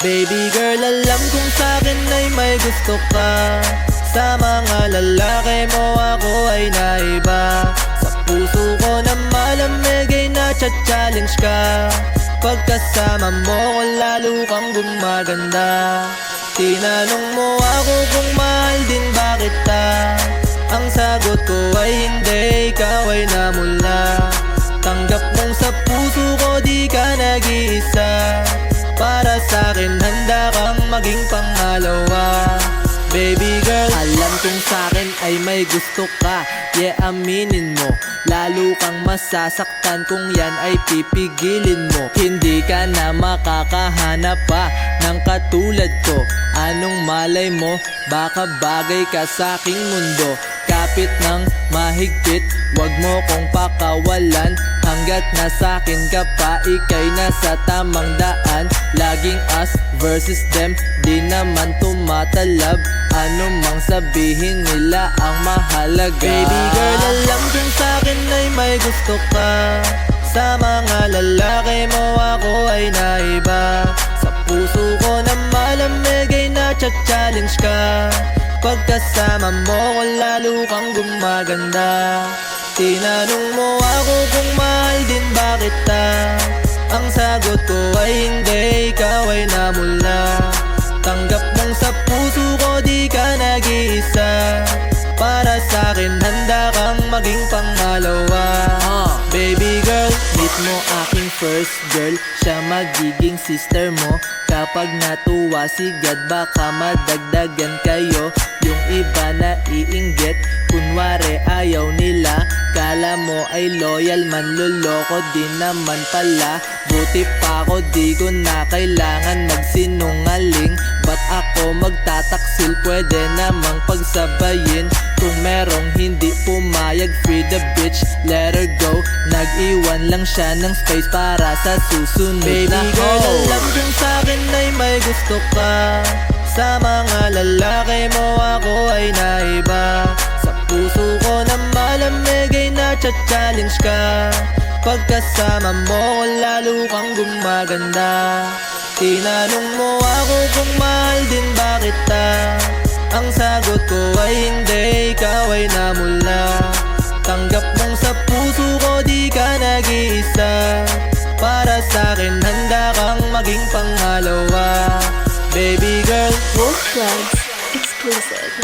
Baby girl, alam kong sa'kin ay may gusto ka. Sa mga lalaki mo ako ay naiba. Sa puso ko na malamig ay nacha-challenge ka. Pagkasama mo ko lalo kang gumaganda. Tinanong mo ako kung mahal din ba kita. Ang sagot ko ay hindi, ikaw ay namula. Tanggap mong sa puso ko di ka nag-iisa. Para sa'kin handa kang maging pangalawa. Baby girl, alam kong sa'kin ay may gusto ka. Yeah, aminin mo. Lalo kang masasaktan kung yan ay pipigilin mo. Hindi ka na makakahanap pa ng katulad ko. Anong malay mo, baka bagay ka sa'king mundo. Kapit ng mahigpit, wag mo kong pakawalan. Hanggat nasa'kin ka pa, ika'y nasa tamang daan. Laging us versus them, di naman tumatalab. Ano mang sabihin nila ang mahalaga. Baby girl, alam kong sa'kin ay may gusto ka. Sa mga lalaki mo ako ay naiba. Sa puso ko na malamig ay nacha-challenge ka. Pagkasama mo ko lalo kang gumaganda. Tinanong mo ako kung mahal din ba kita. Ang sagot ko ay hindi, ikaw ay namula. Tanggap mong sa puso ko di ka nag-iisa. Para sa'kin handa kang maging pangalawa. Baby girl, meet mo aking first girl. Siya magiging sister mo. Kapag natuwa si God, baka madagdagan kayo. Yung iba na iinggit, kunwari ayaw nila. Kala mo ay loyal, manloloko din naman pala. Buti pa ako di ko na kailangan magsinungaling. Ba't ako magtataksil, pwede namang pagsabayin. Kung merong hindi pumayag, free the bitch, let her go. Nag-iwan lang siya ng space para sa susunod. Baby girl, alam kong sa'kin ay may gusto ka. Sa mga lalaki mo ako ay naiba. Sa puso ko na malamig ay nacha-challenge ka. Pagkasama mo ko lalo kang gumaganda. Tinanong mo ako kung mahal din ba kita. Ang sagot ko ay hindi, ikaw ay namula. Tanggap mong sa puso ko di ka nag-iisa. Para sa'kin handa kang maging pangalawa. Baby girl, Wolf Vibes exclusive.